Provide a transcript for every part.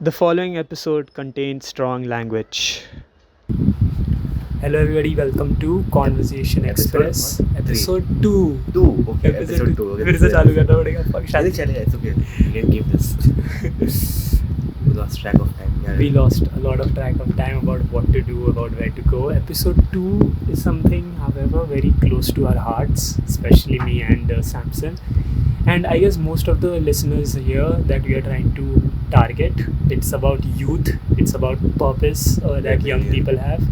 The following episode contains strong language. Hello everybody, welcome to Conversation Express episode 2. Okay, episode 2. फिर से चालू करना पड़ेगा fuck, नहीं चलेगा, it's okay. We can keep this. We lost track of time. Yeah. We lost a lot of track of time about what to do, about where to go. Episode 2 is something, however, very close to our hearts, especially me and Samson. And I guess most of the listeners here that we are trying to target, it's about youth, it's about purpose that young people have,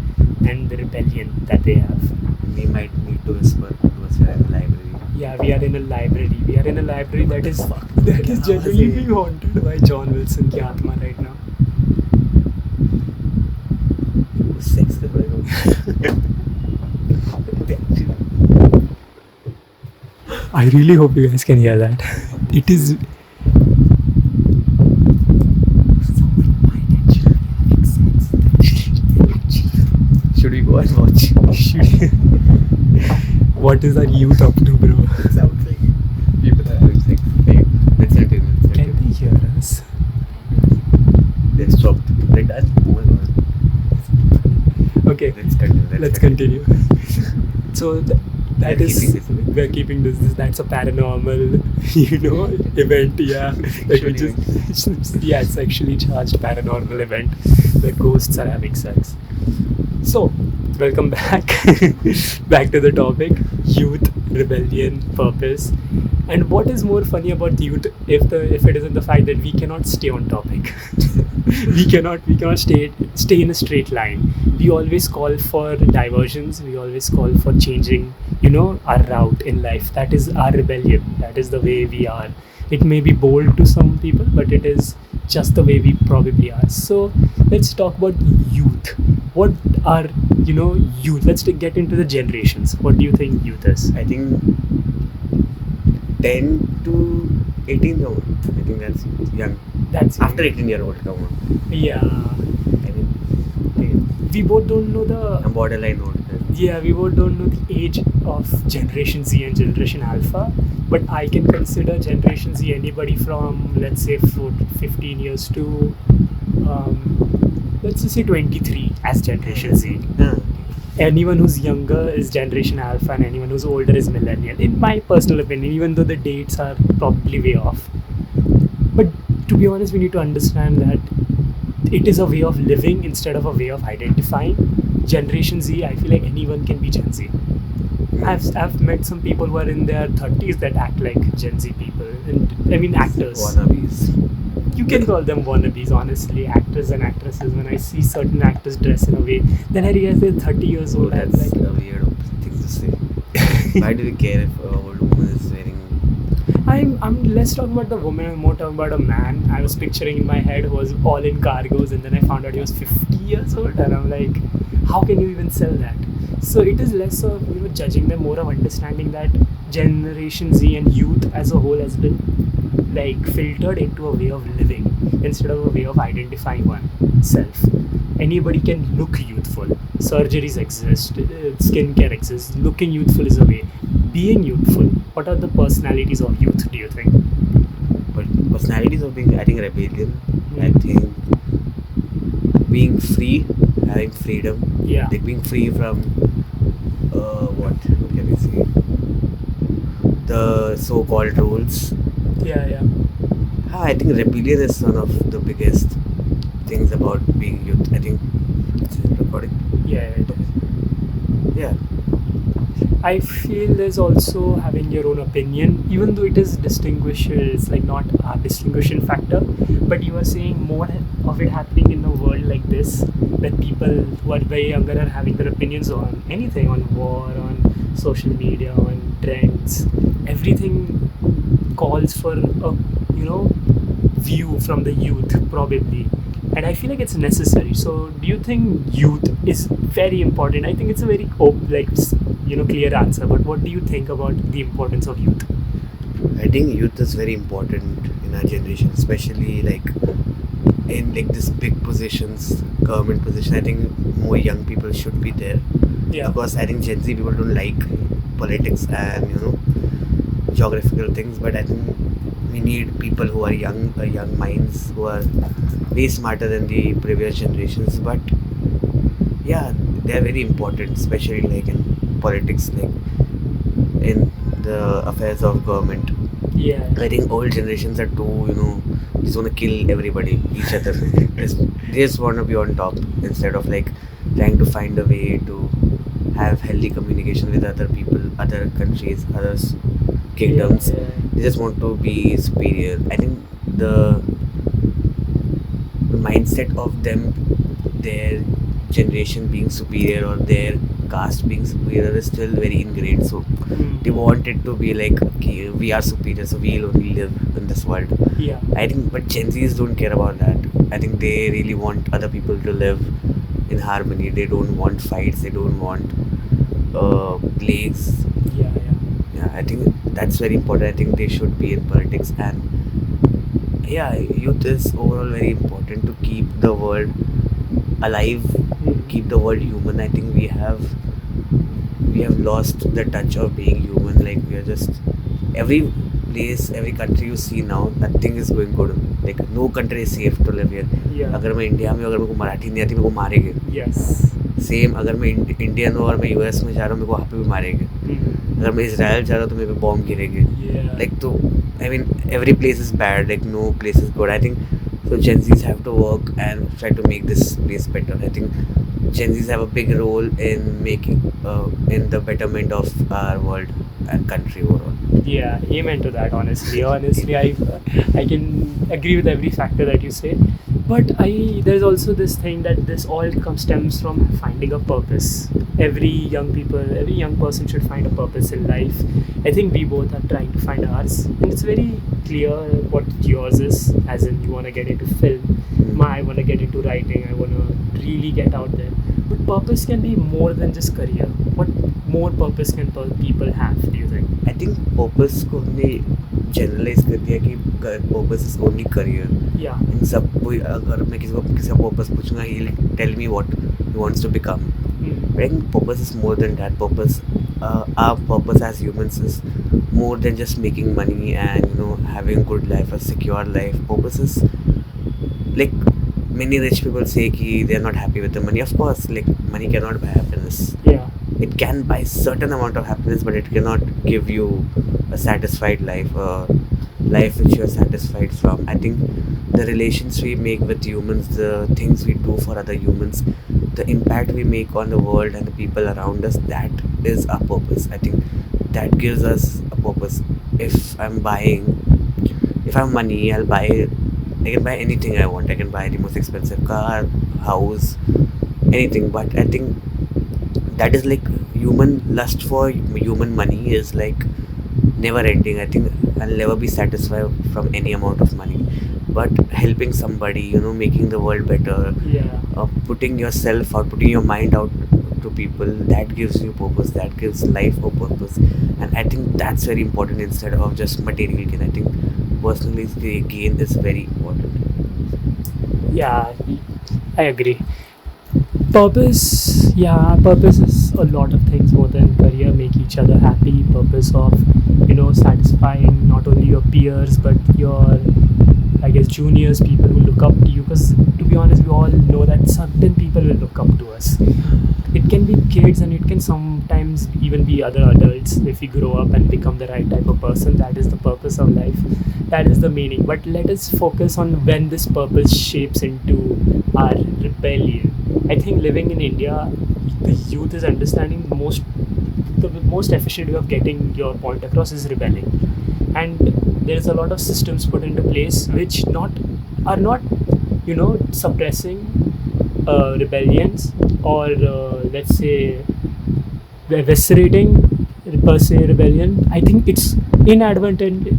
and the rebellion that they have. We might need to whisper because we are in the library. Yeah, we are in a library. We are in a library that is genuinely being haunted by John Wilson की आत्मा right now. Sex कर रहे हो? I really hope you guys can hear that. It is. Should we go and watch? What is our youth up to, bro? Sounds like people are having sex. Hey, let's continue. Can they hear us? They stopped. They're done. Oh my god. Okay, Let's continue. So that We're is. keeping this, okay? We're keeping this. That's a paranormal, event. Yeah, that we just. Yeah, it's actually charged paranormal event where ghosts are having sex. So, welcome back. Back to the topic: youth, rebellion, purpose. And what is more funny about youth if it isn't the fact that we cannot stay on topic. we cannot stay in a straight line. We always call for diversions. We always call for changing, our route in life. That is our rebellion. That is the way we are. It may be bold to some people, but it is just the way we probably are. So let's talk about youth. What are youth? Let's get into the generations. What do you think youth is? I think 10 to 18 old. I think that's young. That's After 18-year-old, come on. Yeah. I mean, We both don't know the. I'm borderline old. Yeah, we both don't know the age of Generation Z and Generation Alpha, but I can consider Generation Z anybody from, let's say, 15 years to, let's just say 23 as Generation Z. Yeah. Anyone who's younger is Generation Alpha, and anyone who's older is Millennial, in my personal opinion, even though the dates are probably way off. But to be honest, we need to understand that it is a way of living instead of a way of identifying. Generation Z, I feel like anyone can be Gen Z. I've met some people who are in their 30s that act like Gen Z people. And I mean actors. Wannabes. You can call them wannabes, honestly, actors and actresses. When I see certain actors dress in a way, then I realize they're 30 years old. I'm That's like, a weird thing to say. Why do we care if an old woman is wearing... I'm less talking about the woman and more talking about a man. I was picturing in my head who was all in cargos, and then I found out he was 50 years old, and I'm like, how can you even sell that? So it is less of judging them, more of understanding that Generation Z and youth as a whole has been like filtered into a way of living instead of a way of identifying oneself. Anybody can look youthful. Surgeries exist, skincare exists. Looking youthful is a way. Being youthful. What are the personalities of youth, do you think? But personalities of being, I think, rebellion. I think being free, having freedom. Yeah. Like being free from what can we say? The so-called rules. Yeah. I think rebellion is one of the biggest things about being youth. I think it's recording. Yeah. Yeah. I feel there's also having your own opinion, even though it is it's like not a distinguishing factor, but you are seeing more of it happening in a world like this, that people who are very younger are having their opinions on anything, on war, on social media, on trends. Everything calls for a, view from the youth, probably. And I feel like it's necessary. So do you think youth is very important? I think it's a very clear answer, but what do you think about the importance of youth? I think youth is very important in our generation, especially like in like this big positions, government position. I think more young people should be there. Yeah. Because I think Gen Z people don't like politics and geographical things, but I think we need people who are young minds who are way smarter than the previous generations. But yeah, they are very important, especially like in politics, like in the affairs of government. Yeah. I think old generations are too, just want to kill everybody, each other. They just want to be on top instead of like trying to find a way to have healthy communication with other people, other countries, other kingdoms. Yeah. They just want to be superior. I think the mindset of them, their generation being superior or their caste being superior is still very ingrained. So they want it to be like, okay, we are superior, so we'll only live in this world. Yeah. I think, but Gen Zs don't care about that. I think they really want other people to live in harmony. They don't want fights. They don't want plagues. Yeah. Yeah, I think that's very important. I think they should be in politics, and yeah, youth is overall very important to keep the world alive, keep the world human. I think we have lost the touch of being human. Like we are just every place, every country you see now, nothing is going good. Like no country is safe to live here. Yeah. अगर मैं India में, अगर मेरे को मराठी नहीं आती, मेरे को मारेंगे. Yes. सेम अगर मैं इंडियन हूँ और मैं यूएस में जा रहा हूँ, मेरे को वहाँ पे भी मारेंगे. अगर मैं इसराइल जा रहा हूँ तो मेरे पे बॉम्ब गिरेंगे. Yeah. Like तो I mean every place is bad. Like no place is good. I think so. Gen Zs have to work and try to make this place better. I think Gen Zs have a big role in making in the betterment of our world and country overall. Yeah, amen to that. Honestly, I can agree with every factor that you say. But there's also this thing that this all stems from finding a purpose. Every young person should find a purpose in life. I think we both are trying to find ours, and it's very clear what yours is. As in, you want to get into film. I want to get into writing. I want to really get out there. But purpose can be more than just career. What more purpose can people have, do you think? I think purpose को हमने generalize कर दिया कि purpose is only career. Yeah. इन सब कोई अगर मैं किसी का purpose पूछूंगा, he'll tell me what he wants to become. But I think purpose is more than that. Our purpose as humans is more than just making money and having a good life, a secure life. Purpose is like many rich people say कि they are not happy with the money. Of course, like money cannot buy happiness. Yeah. It can buy certain amount of happiness, but it cannot give you a satisfied life, a life which you are satisfied from. I think the relations we make with humans, the things we do for other humans, the impact we make on the world and the people around us, that is our purpose. I think that gives us a purpose. If I have money, I can buy anything I want. I can buy the most expensive car, house, anything. But I think that is like human lust for human money is like never ending. I think I'll never be satisfied from any amount of money. But helping somebody, making the world better, putting yourself out, putting your mind out to people, that gives you purpose, that gives life a purpose. And I think that's very important instead of just material gain. I think personally the gain is very important. Yeah, I agree. Purpose is a lot of things more than career. Make each other happy. Purpose of satisfying not only your peers but your, I guess, juniors, people who look up to you. Because to be honest, we all know that certain people will look up to us. It can be kids and it can sometimes even be other adults. If we grow up and become the right type of person, that is the purpose of life. That is the meaning. But let us focus on when this purpose shapes into our rebellion. I think living in India, the youth is understanding the most efficient way of getting your point across is rebelling. And there is a lot of systems put into place which are not suppressing rebellions or let's say eviscerating per se rebellion. I think it's inadvertently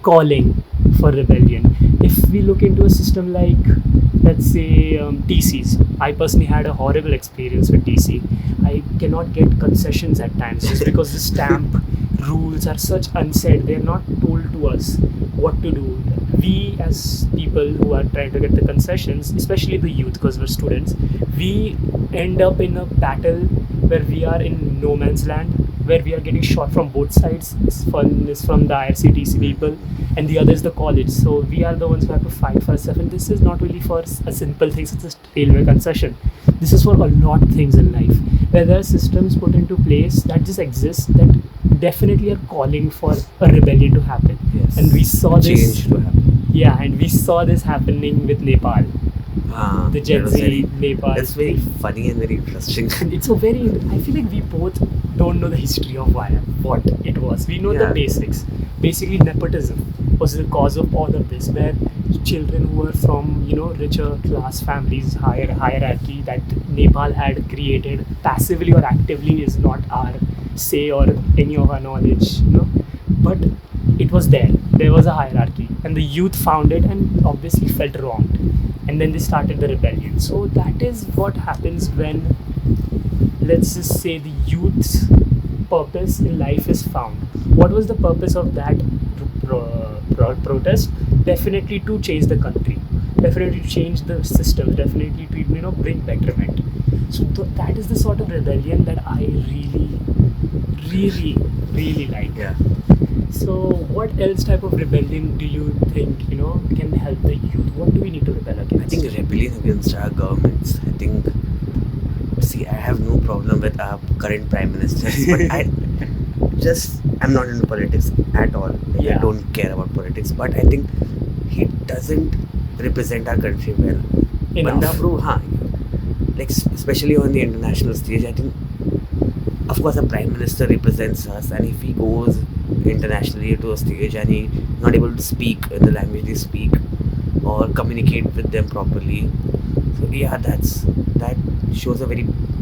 calling for rebellion. If we look into a system like, let's say, TCs, I personally had a horrible experience with TC. I cannot get concessions at times just because the stamp rules are such unsaid. They're not told to us what to do. We as people who are trying to get the concessions, especially the youth because we're students, we end up in a battle where we are in no man's land, where we are getting shot from both sides. One is from the IRCTC people, and the other is the college. So we are the ones who have to fight for ourselves. And this is not really for a simple thing such as railway concession. This is for a lot of things in life, where there are systems put into place that just exist that definitely are calling for a rebellion to happen. Yes. And we saw this. Change to happen. Yeah, and we saw this happening with Nepal, the Gen That was Z Nepal. That's very funny and very interesting. It's a very. I feel like we both don't know the history of what it was. We know the Yeah. basics. Basically, nepotism was the cause of all of this, where children who were from richer class families, higher hierarchy that Nepal had created passively or actively is not our say or any of our knowledge, but it was there. There was a hierarchy, and the youth found it and obviously felt wronged, and then they started the rebellion. So that is what happens when, let's just say, the youth's purpose in life is found. What was the purpose of that protest? Definitely to change the country, definitely to change the system, definitely to bring betterment. So that is the sort of rebellion that I really like. Yeah. So what else type of rebellion do you think can help the youth? What do we need to rebel against? I think rebellion against our governments. I think. See, I have no problem with our current prime ministers, but I'm not into politics at all. Like, Yeah. I don't care about politics, but I think he doesn't represent our country well. Enough. Banda bro, like especially on the international stage, I think, of course, a prime minister represents us, and if he goes internationally to a stage and he not able to speak in the language they speak or communicate with them properly, so yeah, that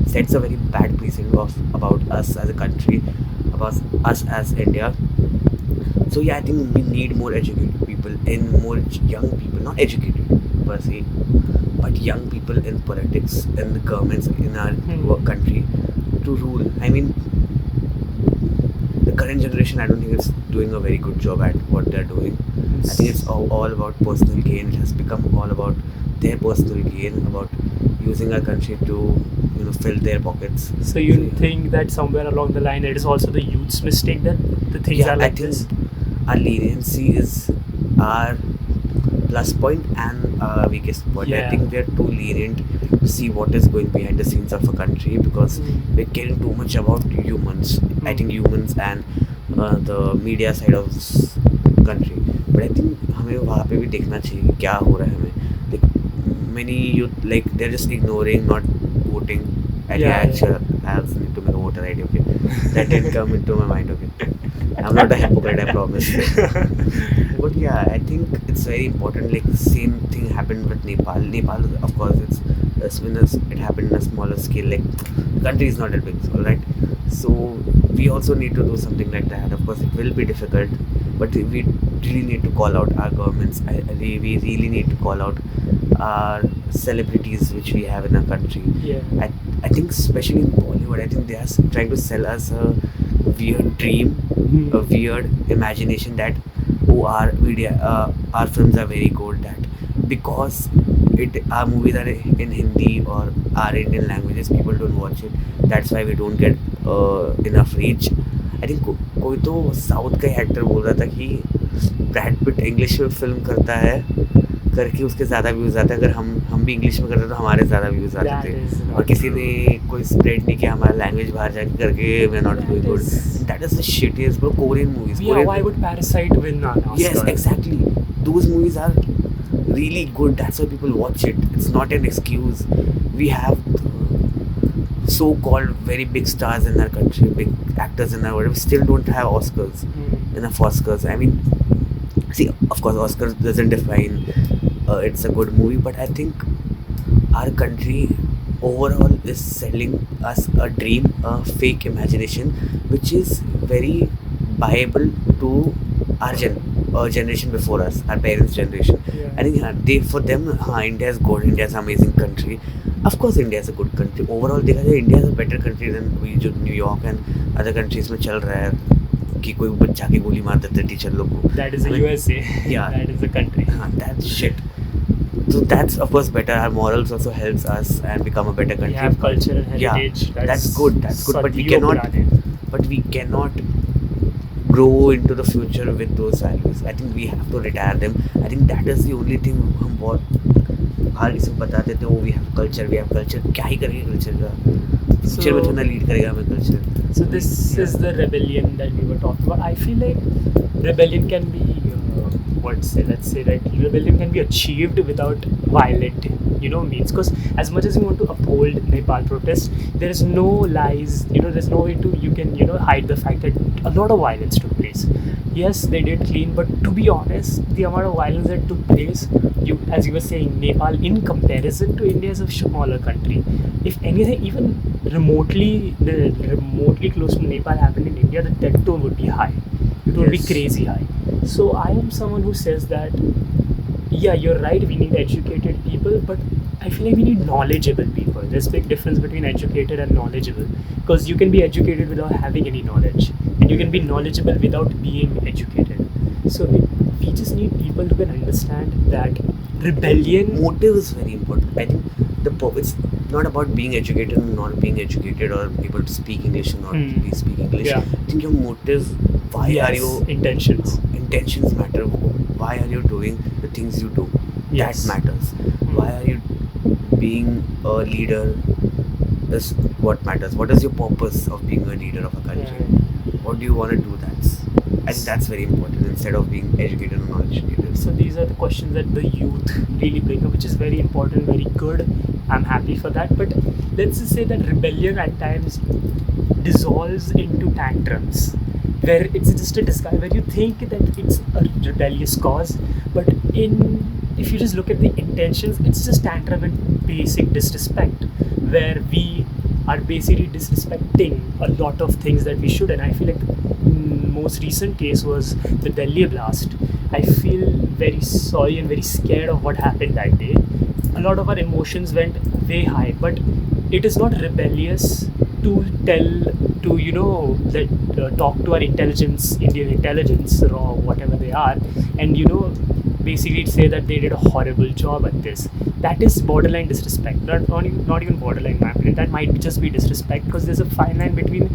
sets a very bad precedent about us as a country, about us as India. So yeah, I think we need more educated people and more young people, not educated per se, but young people in politics and the governments in our country to rule. I mean, the current generation, I don't think it's doing a very good job at what they're doing. I think it's all about personal gain. It has become all about their personal gain, about using our country to fill their pockets. So you think that somewhere along the line it is also the youth's mistake that the things are like I think this? our leniency is our plus point and our weakest point. Yeah. I think we are too lenient to see what is going behind the scenes of a country because we're caring too much about humans. I think humans and the media side of this country. But I think हमें वहाँ पे भी देखना चाहिए क्या हो रहा है हमें. Like many youth, like they're just ignoring, not voting. And Yeah, I also need to make a voter ID. Okay, that didn't come into my mind. Okay, I'm not a hypocrite, I promise. But yeah, I think it's very important. Like the same thing happened with Nepal. Nepal, of course, it happened in a smaller scale. Like the country is not that big, all right. So we also need to do something like that. Of course, it will be difficult, but we really need to call out our governments. We really need to call out our celebrities which we have in our country. Yeah. I think especially in Bollywood, I think they are trying to sell us a weird dream, a weird imagination that our films are very good, that because our movies are in Hindi or our Indian languages, people don't watch it. That's why we don't get enough reach. I think कोई तो south का actor बोल रहा था कि Brad Pitt English में film करता है करके उसके ज़्यादा व्यूज़ आते हैं. अगर हम भी इंग्लिश में करते तो हमारे ज़्यादा व्यूज़ आते थे. और किसी ने कोई स्प्रेड नहीं किया हमारा लैंग्वेज बाहर जाके करके we are not doing good. That is the shittiest bro. Korean movies. Yeah, why would Parasite win an Oscar? Yes, exactly. Those movies are really good. That's why people watch it. It's not an excuse. We have so-called very big stars in our country, big actors in our world. We still don't have Oscars, enough Oscars. I mean, see, of course, Oscars doesn't define it's a good movie, but I think our country overall is selling us a dream, a fake imagination, which is very viable to our generation before us, our parents' generation. Yeah. I think for them, India is good. India is an amazing country. Of course, India is a good country. Overall, देखा जाए India is a better country than जो New York and other countries में चल रहा है कि कोई बच्चा की गोली मार देते टीचर लोग को. That is the USA. Yeah. That is the country. That's shit. So that's of course better. Our morals also helps us and become a better country. We have culture and Yeah, heritage. that's good. That's good. But we Sadiyon cannot. purane. But we cannot grow into the future with those values. I think we have to retire them. I think that is the only thing हम बहुत बाहर किसी को बताते थे, we have culture, क्या ही करेंगे culture का, future में थोड़ा lead करेगा हमें culture. So this is the rebellion that we were talking about. I feel like rebellion can be, let's say that rebellion can be achieved without violent, means. Because as much as you want to uphold Nepal protests, there is no lies, there's no way to, you can, hide the fact that a lot of violence took place. Yes, they did clean, but to be honest, the amount of violence that took place, as you were saying, Nepal, in comparison to India, is a smaller country. If anything, even remotely close to Nepal happened in India, the death toll would be high. It would be Yes. crazy high. So I am someone who says that, yeah, you're right, we need educated people, but I feel like we need knowledgeable people. There's a big difference between educated and knowledgeable. Because you can be educated without having any knowledge, and you can be knowledgeable without being educated. So we just need people who can understand that rebellion. Motive is very important. I think the purpose not about being educated or not being educated or able to speak English or not Hmm. speak English. Yeah. I think your motive, why Yes, are you intentions? intentions matter. Why are you doing the things you do? Yes. That matters. Why are you being a leader? Is what matters. What is your purpose of being a leader of a country? What do you want to do? I think that's very important instead of being educated or not educated. So these are the questions that the youth really bring up, which is very important, very good. I'm happy for that. But let's just say that rebellion at times dissolves into tantrums, where it's just a disguise, where you think that it's a rebellious cause, but if you just look at the intentions, it's just tantrum and basic disrespect, where we are basically disrespecting a lot of things that we should. And I feel like the most recent case was the Delhi blast. I feel very sorry and very scared of what happened that day. A lot of our emotions went way high, but it is not rebellious to talk to our intelligence, Indian intelligence, or whatever they are, and basically say that they did a horrible job at this. That is borderline disrespect. Not even borderline, in my opinion. That might just be disrespect, because there's a fine line between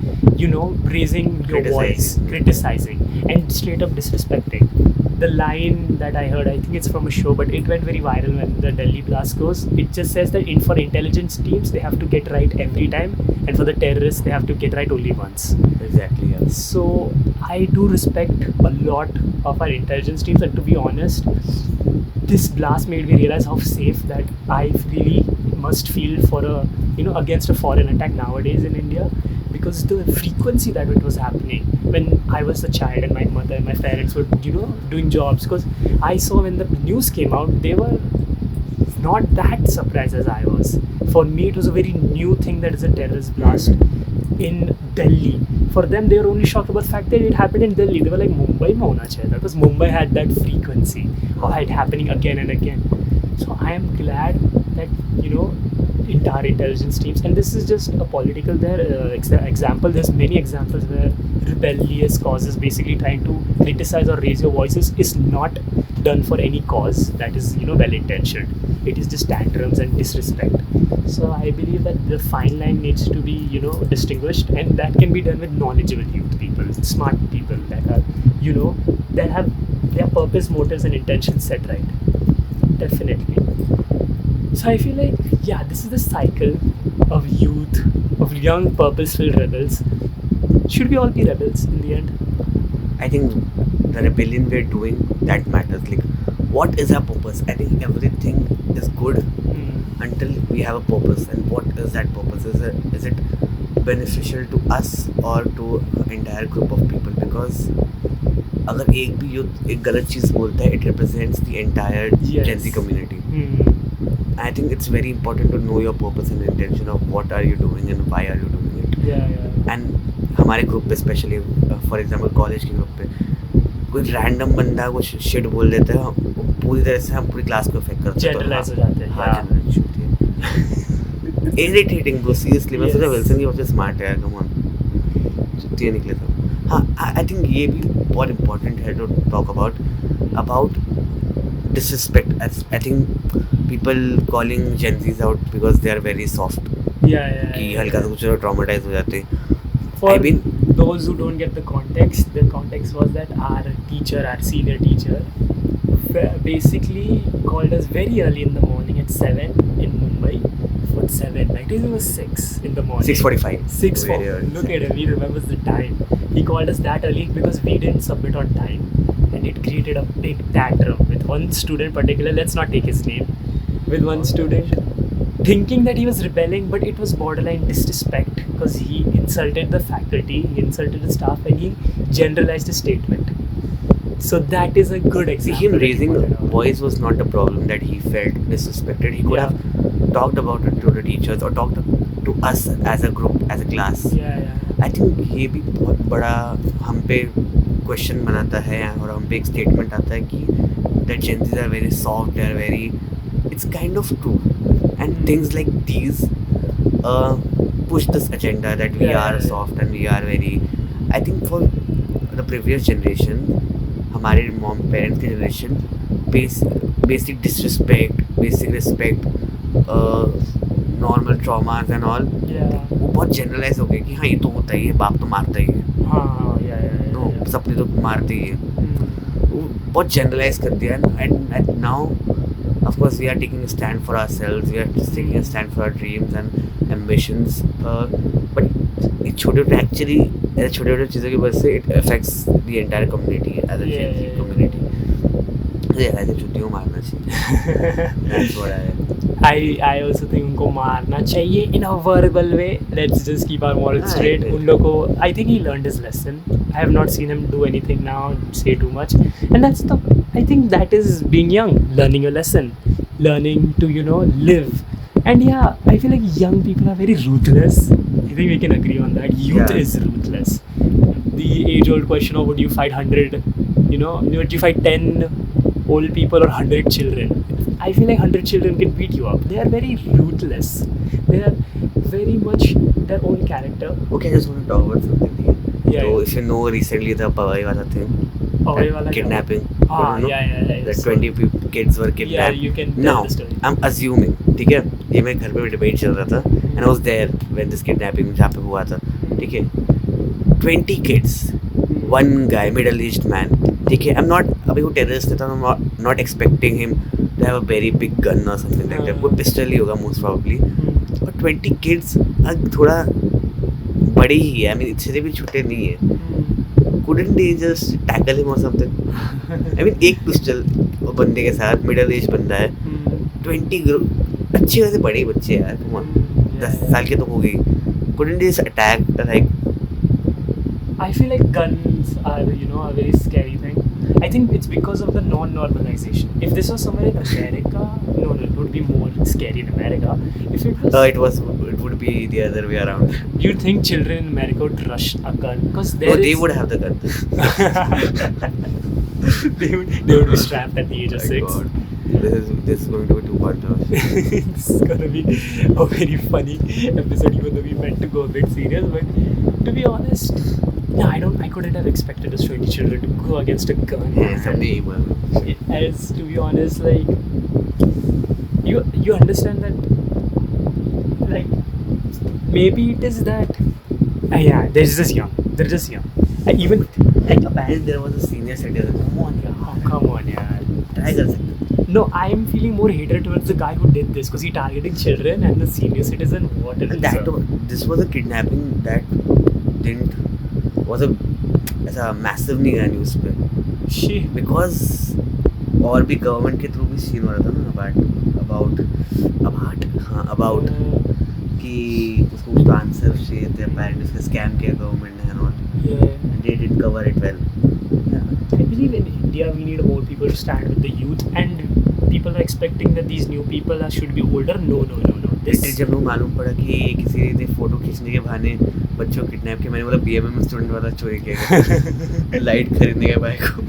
raising your voice, criticizing, and straight up disrespecting. The line that I heard, I think it's from a show, but it went very viral when the Delhi blast goes. It just says that for intelligence teams, they have to get right every time, and for the terrorists, they have to get right only once. Exactly. Yeah. So I do respect a lot of our intelligence teams, and to be honest, this blast made me realize how safe that I really must feel for against a foreign attack nowadays in India, because the frequency that it was happening when I was a child and my mother and my parents were doing jobs. Because I saw when the news came out, they were not that surprised as I was. For me, it was a very new thing that is a terrorist blast in Delhi. For them, they were only shocked about the fact that it happened in Delhi. They were like, Mumbai mein hona chahiye, because Mumbai had that frequency of it happening again and again. So I am glad that entire intelligence teams, and this is just a political example. There's many examples where rebellious causes, basically trying to criticize or raise your voices, is not done for any cause that is well intentioned. It is just tantrums and disrespect. So I believe that the fine line needs to be distinguished, and that can be done with knowledgeable youth people, smart people that are that have their purpose, motives, and intentions set right. Definitely. So I feel like, yeah, this is the cycle of youth, of young purposeful rebels. Should we all be rebels in the end? I think the rebellion we're doing, that matters. Like, what is our purpose? I think everything is good until we have a purpose. And what is that purpose? Is it beneficial to us or to an entire group of people? Because अगर एक भी youth एक गलत चीज़ बोलता है, it represents the entire Gen Z community. I think it's very important to know your purpose and intention of what are you doing and why are you doing it. Yeah. And हमारे group पे specially for example college के group पे कोई random बंदा कुछ shit बोल देता है, पूरी तरह से हम पूरी क्लास को इफेक्ट करते हैं, जनरलाइज हो जाते हैं. हाँ जनरलाइज होती है. इरिटेटिंग ब्रो, सीरियसली मैं सोचा विल्सन की सबसे स्मार्ट है यार, कम ऑन छुट्टियाँ निकले था. हाँ, आई थिंक ये भी बहुत इम्पोर्टेंट है to talk about disrespect. I think people calling Gen Zs out because they are very soft. Yeah. कि हल्का सा कुछ ट्रॉमेटाइज हो जाते. For I mean, those who don't get the context was that our senior teacher, basically called us very early in the morning at 7 in Mumbai. What 7? Like it was 6 in the morning. 6:45. 6 for. Very early. Look at him, he remembers the time. He called us that early because we didn't submit on time, and it created a big tantrum with one student particular. Let's not take his name. With one student thinking that he was rebelling, but it was borderline disrespect because he insulted the faculty, he insulted the staff, and he generalized a statement. So that is a good See, example. him that he raising pointed out. voice was not the problem, that he felt disrespected. He could Yeah. have talked about it to the teachers or talked to us as a group, as a class. Yeah. I think ये भी बहुत बड़ा हम पे question बनाता है और हम पे एक स्टेटमेंट आता है कि that Gen Zs are very soft, they are very, it's kind of true, and things like these push this agenda that we Yeah. are soft and we are very, I think for the previous generation, हमारे mom parents की generation, basic disrespect, basic respect, normal traumas and all, Yeah. वो बहुत generalise हो गए कि हाँ ये तो होता ही है, बाप तो मारता ही है, हाँ, yeah. नो सपने तो मारते ही है. Hmm. वो बहुत जनरलाइज कर दिया. And now of course we are taking a stand for ourselves, we are just taking a stand for our dreams and ambitions, but ये छोटे छोटे चीज़ों की वजह से it affects the entire community as a Gen Z community. मुझे ऐसे छुट्टियों मारना चाहिए. That's what I also think उनको मारना चाहिए in a verbal way. Let's just keep our morals हाँ, straight. exactly. उन लोगों को, I think he learned his lesson. I have not seen him do anything now, say too much. And I think that is being young, learning your lesson, learning to, live. And yeah, I feel like young people are very ruthless. I think we can agree on that. Youth Yeah. is ruthless. The age-old question of would you fight 100, would you fight 10 old people or 100 children? I feel like 100 children can beat you up. They are very ruthless. They are very much their own character. Okay, I just want to talk about something. Yeah. So if you know recently the Pawai wala thing, Pawai that wala kidnapping, Ah, you know, yeah. that 20 kids were Yeah, kidnapped. you can tell Now the story. I'm assuming, ठीक है, ये मेरे घर पे debate चल रहा था, and I was there when this kidnapping जहाँ पे हुआ था, ठीक है, 20 kids, one guy, middle-aged man, ठीक है, I'm not, अभी वो terrorist था, I'm not expecting him to have a very big gun or something like that. वो pistol ही होगा most probably. और 20 kids थोड़ा बड़े ही है, I mean इतने भी छोटे नहीं है. Couldn't they just tackle him or something? I mean एक पिस्टल वो बंदे के साथ, मिडिल एज बंदा है, 20 ग्रुप अच्छे खासे बड़े बच्चे यार, come on, 10 साल के तो हो गई. Couldn't they just attack like? I feel like guns are, a very scary thing. I think it's because of the non-normalization. If this was somewhere in America, no, it would be more scary in America. If it was, It would be the other way around. you'd think children in America would rush a gun because No, they would have the gun. they would be strapped at the age of My 6. God. This is going to be too controversial. This is gonna be a very funny episode, even though we meant to go a bit serious. But to be honest, I couldn't have expected us 20 children to go against a gun. सबने यही बोला. As to be honest, like you understand that, like maybe it is that they're just young. Even Like apparently there was a senior citizen. come on, yeah. Try कर सकते. No, I am feeling more hatred towards the guy who did this because he targeting children and the senior citizen. What is This was a kidnapping that was a ऐसा massive नहीं गया news पे, Shit. because और भी government के through भी scene हो रहा था ना about कि उसको कुछ आंसर चाहिए थे, apparently उसका स्कैम किया गवर्नमेंट ने and all, Yeah. and they did cover it well. I believe in India we need more people to stand with the youth, and people are expecting that these new people should be older. No. Literally जब लोग मालूम पड़ा कि किसी ने photo खींचने के बहाने बच्चों को किडनैप किया, मैंने बोला BMM स्टूडेंट वाला चोरी किया. लाइट खरीदने के बाइक को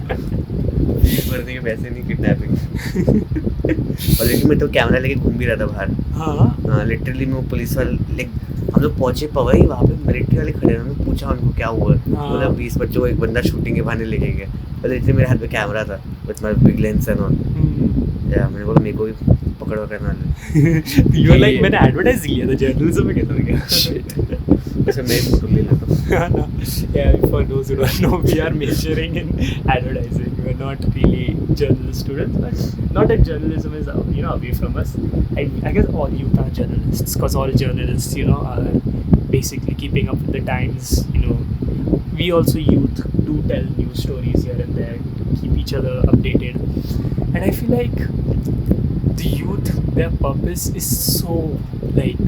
भरने के पैसे नहीं, किडनैपिंग. और लेकिन मैं तो कैमरा लेके घूम भी रहा था बाहर. हाँ लिटरली मैं पुलिस वाले हम लोग पहुँचे पवई, वहाँ पे मिलिट्री वाले खड़े हैं. हमने पूछा उनको क्या हुआ, बोला 20 बच्चों को एक बंदा शूटिंग के बहाने लेके गया. और लिटरली मेरे हाथ में कैमरा था with my big lens and all. या मैंने बोला मेरे को भी पकड़ करना You were like मैंने एडवर्टाइज लिया था जर्नलिज्म में कैसे हो गया? वैसे मैं फोटो ले लेता हूँ. Yeah, for those who don't know, we are majoring in advertising. We're not really journalist students, but not that journalism is away from us. I guess all youth are journalists, because all journalists are basically keeping up with the times. We also youth do tell news stories here and there, keep each other updated, and I feel like the youth, their purpose is so like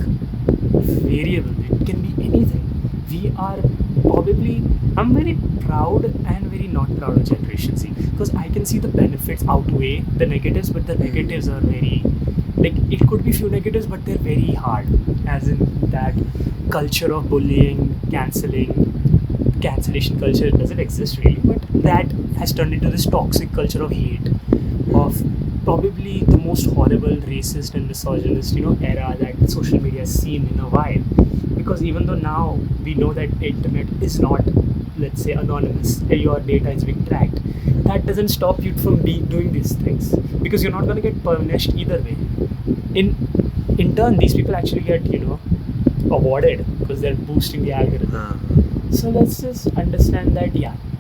variable. It can be anything. We are probably, I'm very proud and very not proud of Generation Z, because I can see the benefits outweigh the negatives, but the negatives are very, like, it could be few negatives, but they're very hard, as in that culture of bullying, cancellation culture doesn't exist really, but that has turned into this toxic culture of hate, of probably the most horrible racist and misogynist era that social media has seen in a while. Because even though now we know that the internet is not, let's say, anonymous, your data is being tracked, that doesn't stop you from doing these things, because you're not going to get punished either way. In turn, these people actually get awarded because they're boosting the algorithm. So let's just understand that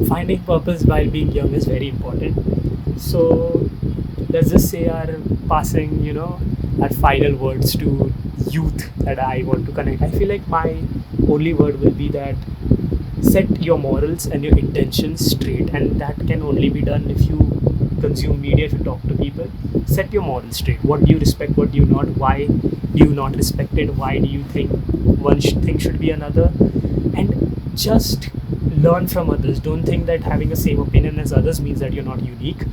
finding purpose while being young is very important. So let's just say our passing our final words to youth that I want to connect. I feel like my only word will be that set your morals and your intentions straight, and that can only be done if you consume media, if you talk to people. Set your morals straight. What do you respect, what do you not, why do you not respect it, why do you think one thing should be another, and just learn from others. Don't think that having the same opinion as others means that you're not unique.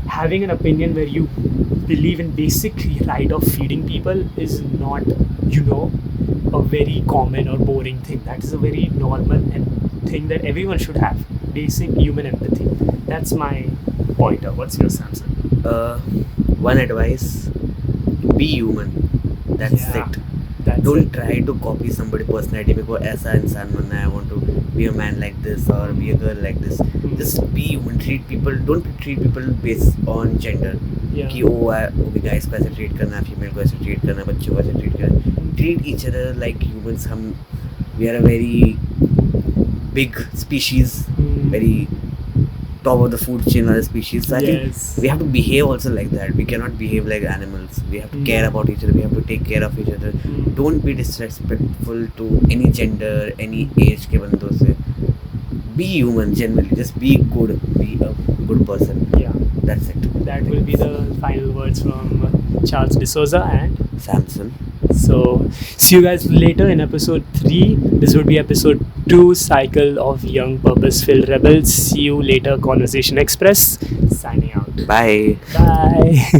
Having an opinion where you believe in basic right of feeding people is not a very common or boring thing. That is a very normal and thing that everyone should have. Basic human empathy. That's my pointer. What's your Samson? One advice: be human. That's it. Don't try to copy somebody's personality. मेरे को ऐसा इंसान बनना है. I want to be a man like this or be a girl like this. Just be human. Don't treat people based on gender. कि भी guys को ऐसे treat करना, female को ऐसे treat करना, बच्चों को ऐसे treat करना. Treat each other like humans. We are a very big species, very top of the food chain of the species. So I think we have to behave also like that. We cannot behave like animals. We have to care about each other. We have to take care of each other. Don't be disrespectful to any gender, any age के बंदों से. Be human generally. Just be good. Be a good person. Yeah. That's it. That will be the final words from Charles D'Souza and Samson. So, see you guys later in episode 3. This would be episode 2, Cycle of Young Purpose-Filled Rebels. See you later, Conversation Express. Signing out. Bye. Bye.